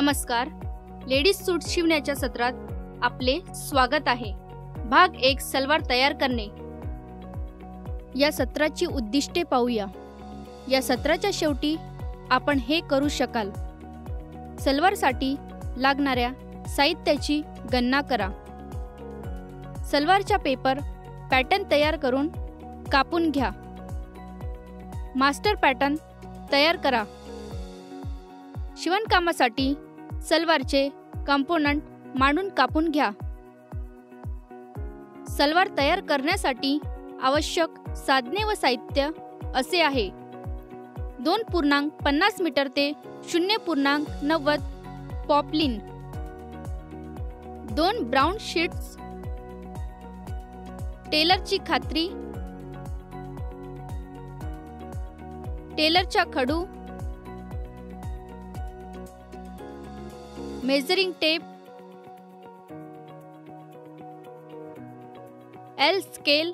नमस्कार. लेडीज सूट शिवण्याच्या सत्रात आपले स्वागत आहे. भाग 1 सलवार तयार करणे. या सत्राची उद्दिष्टे पाहूया. या सत्राच्या शेवटी आपण हे करू शकाल. सलवारसाठी लागणाऱ्या साहित्याची गणना करा. सलवारचा पेपर पॅटर्न तयार करून कापून घ्या. मास्टर पॅटर्न तयार करा. शिवणकामासाठी सलवारचे कंपोनंट मांडून कापून घ्या. सलवार तयार करण्यासाठी आवश्यक साधने व साहित्य असे आहे: 2.50 मीटर ते 0.90 पॉपलिन, 2 ब्राउन शीट्स, टेलरची खात्री, टेलरचा खडू, measuring tape, L scale,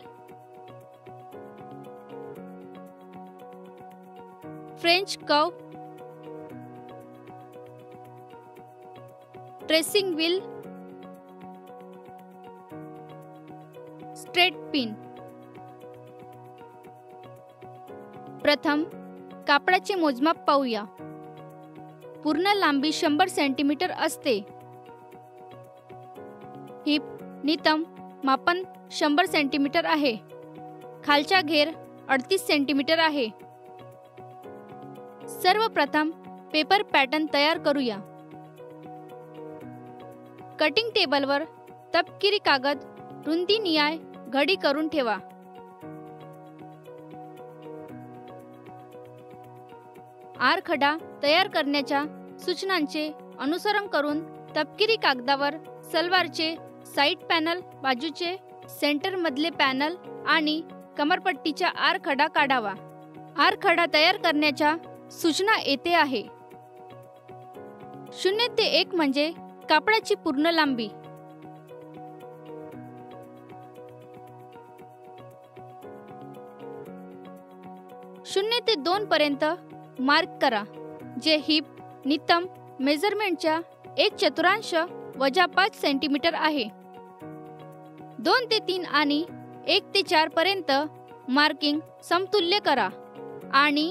French curve, tracing wheel, straight pin. प्रथम कापडाचे मोजमाप पाहूया. पूर्ण लांबी 100 सेंटीमीटर असते. हिप नितंब मापन 100 सेंटीमीटर आहे. खालचा घेर 38 सेंटीमीटर आहे. सर्वप्रथम पेपर पॅटर्न तयार करूया. कटिंग टेबलवर तपकिरी कागद रुंदी निहाय घडी करून ठेवा. आराखडा तयार करण्याच्या सूचनांचे अनुसरण करून तपकिरी कागदावर सलवारचे साइड पॅनल, बाजूचे, सेंटर मधले पॅनल आणि कमरपट्टीचा आराखडा काढावा. आराखडा तयार करण्याच्या सूचना येथे आहे. 0 ते 1 म्हणजे कापडाची पूर्ण लांबी. 0 ते 2 पर्यंत मार्क करा, जे हिप नितंब मेजरमेंटच्या 1/4 वजा 5 सेंटीमीटर आहे. 2 ते 3 आणि 1 ते 4 पर्यंत मार्किंग समतुल्य करा आणि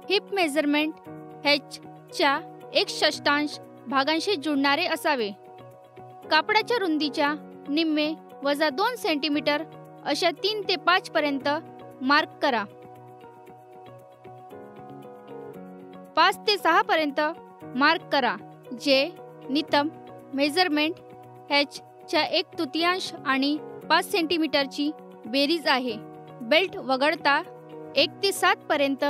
हिप मेजरमेंट h च्या 1/6 भागांशी जुळणारे असावे. कापडाच्या रुंदीच्या निम्मे वजा 2 सेंटीमीटर अशा 3 ते 5 पर्यंत मार्क करा. 5 ते 6 पर्यंत मार्क करा, जे नितंब मेजरमेंट h च्या 1/3 आणि 5 सेंटीमीटरची बेरीज आहे. बेल्ट वगळता 1 ते 7 पर्यंत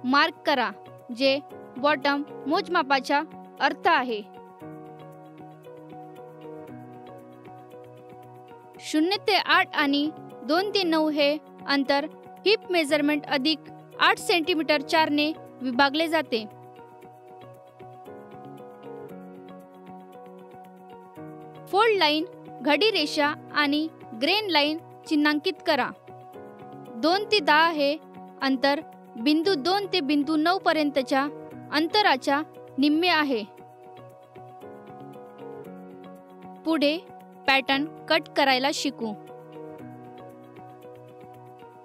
मार्क करा, जे बॉटम मोजमापाचा अर्थ आहे. 0 ते 8 आणि 2 ते 9 हे अंतर हिप मेजरमेंट अधिक 8 सेंटीमीटर 4 ने विभागले जाते. फोल्ड लाईन, घडी रेषा आणि ग्रेन लाईन चिन्हांकित करा. 2 ते 10 हे अंतर बिंदू 2 ते बिंदू 9 पर्यंतच्या अंतराच्या निम्मे आहे. पुढे पॅटर्न कट करायला शिकू.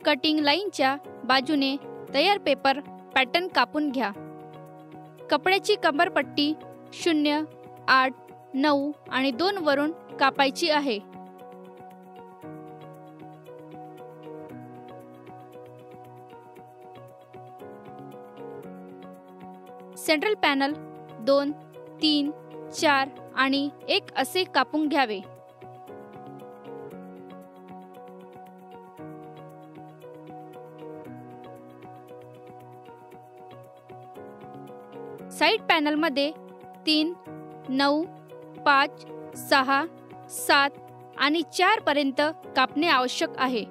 कटिंग लाईनच्या बाजूने तयार पेपर पॅटर्न कापून घ्या. कपड्याची कमरपट्टी 0, 8, 9 आणि 2 वरून कापायची आहे. सेंट्रल पॅनल 2, 3, 4 आणि 1 असे कापून घ्यावे. साइड पॅनल मध्ये 3, 9, 5, 6, 7 आणि 4 पर्यंत कापणे आवश्यक आहे.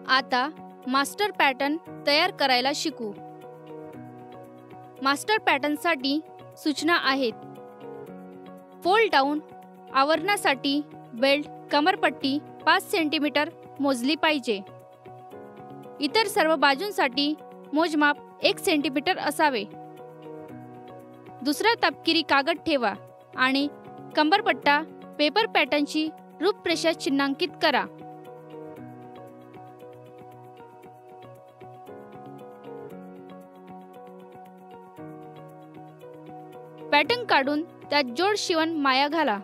आता मास्टर पॅटर्न तयार करायला शिकू. मास्टर पॅटर्नसाठी सूचना आहेत. फोल्ड डाऊन आवरणासाठी बेल्ट कमरपट्टी 5 सेंटीमीटर मोजली पाहिजे. इतर सर्व बाजूंसाठी मोजमाप 1 सेंटीमीटर असावे. दुसरा तपकिरी कागद ठेवा आणि कंबरपट्टा पेपर पॅटर्नची रूपरेषा चिन्हांकित करा. पॅटर्न काढून त्यात जोड शिवण माया घाला.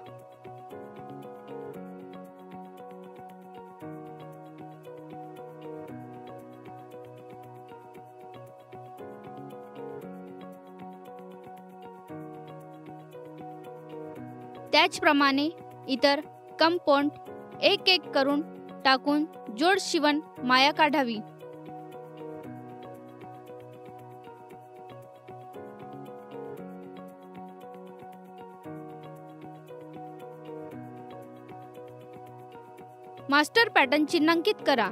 त्याचप्रमाणे इतर कंपाऊंड एक एक करून टाकून जोड शिवण माया काढावी. मास्टर पॅटर्न चिन्हांकित करा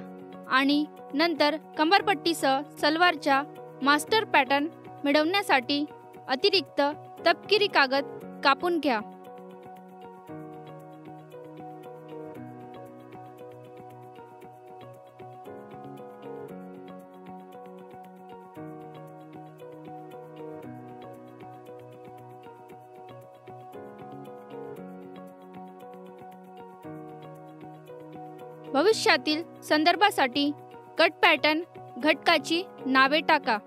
आणि नंतर कंबरपट्टीसह सलवारच्या मास्टर पॅटर्न मिळवण्यासाठी अतिरिक्त तपकिरी कागद कापून घ्या. भविष्यातील संदर्भासाठी कट पॅटर्न घटकाची नावे टाका.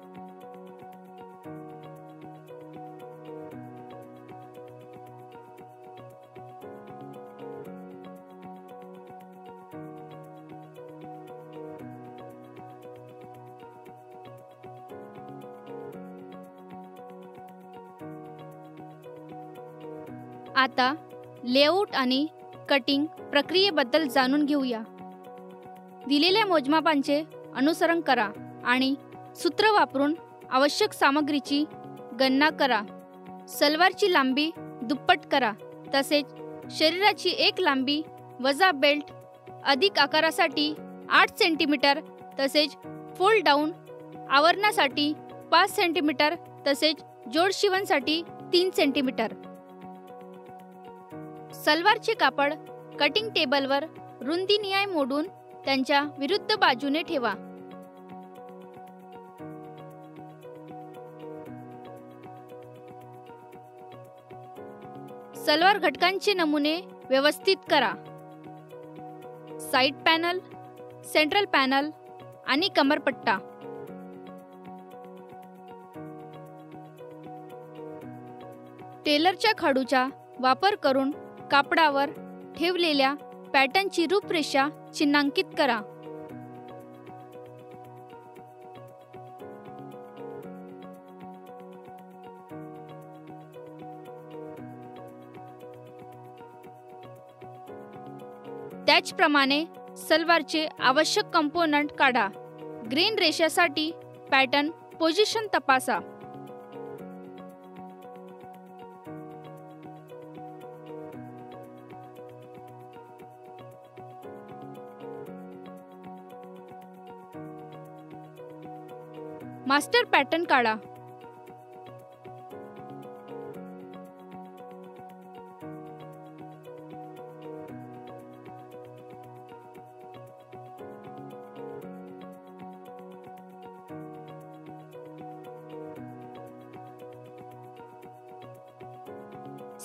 आता लेआउट आणि कटिंग प्रक्रियेबद्दल जाणून घेऊया. दिलेल्या मोजमापांचे अनुसरण करा आणि सूत्र वापरून आवश्यक सामग्रीची गणना करा. सलवारची लांबी दुप्पट करा. तसेच शरीराची एक लांबी वजा बेल्ट अधिक आकारासाठी 8 सेंटीमीटर तसेच फोल्ड डाऊन आवरणासाठी 5 सेंटीमीटर तसेच जोड शिवणसाठी 3 सेंटीमीटर. सलवारचे कापड कटिंग टेबलवर रुंदीनिहाय मोडून त्यांच्या विरुद्ध बाजूने ठेवा. सलवार घटकांचे नमुने व्यवस्थित करा. साइड पॅनल, सेंट्रल पॅनल आणि कमरपट्टा. टेलरच्या खडूचा वापर करून कापडावर ठेवलेल्या पॅटर्नची रूपरेषा चिन्हांकित करा. त्याचप्रमाणे सलवारचे आवश्यक कंपोनंट काढा. ग्रेन रेषासाठी पॅटर्न पोझिशन तपासा. मास्टर पॅटर्न काढा.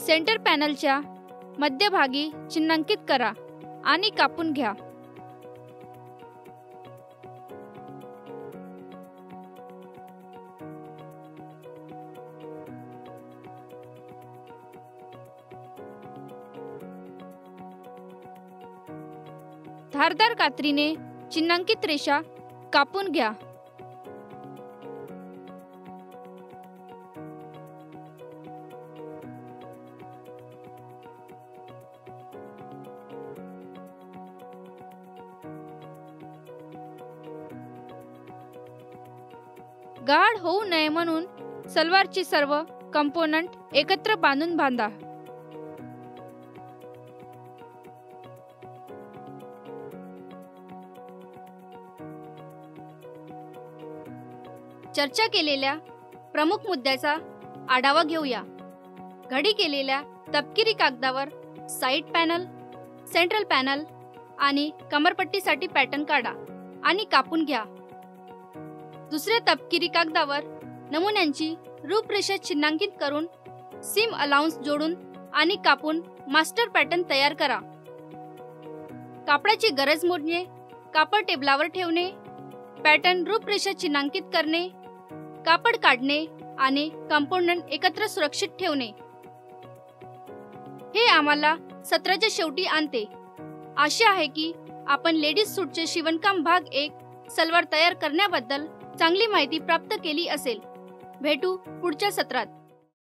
सेंटर पॅनलच्या मध्यभागी चिन्हांकित करा आणि कापून घ्या. धारदार कात्रीने चिन्हांकित रेषा कापून घ्या. गाढ होऊ नये म्हणून सलवारचे सर्व कंपोनंट एकत्र बांधून बांधा. चर्चा केलेल्या प्रमुख मुद्द्याचा आढावा घेऊया. घडी केलेल्या तपकिरी कागदावर साइड पॅनल, सेंट्रल पॅनल आणि कमरपट्टीसाठी पॅटर्न काढा आणि कापून घ्या. दुसऱ्या तपकिरी कागदावर नमुन्यांची रूपरेषा चिन्हांकित करून सीम अलाउन्स जोडून आणि कापून मास्टर पॅटर्न तयार करा. कापडाची गरज मोजणे, कापड टेबलावर ठेवणे, पॅटर्न रूपरेषा चिन्हांकित करणे, कापड काढणे आणि कंपोनंट एकत्र सुरक्षित ठेवणे. हे आम्हाला सत्राच्या शेवटी आणते. आशा आहे की आपण लेडीज सूटचे शिवणकाम भाग 1 सलवार तयार करण्याबद्दल चांगली माहिती प्राप्त केली असेल. भेटू पुढच्या सत्रात.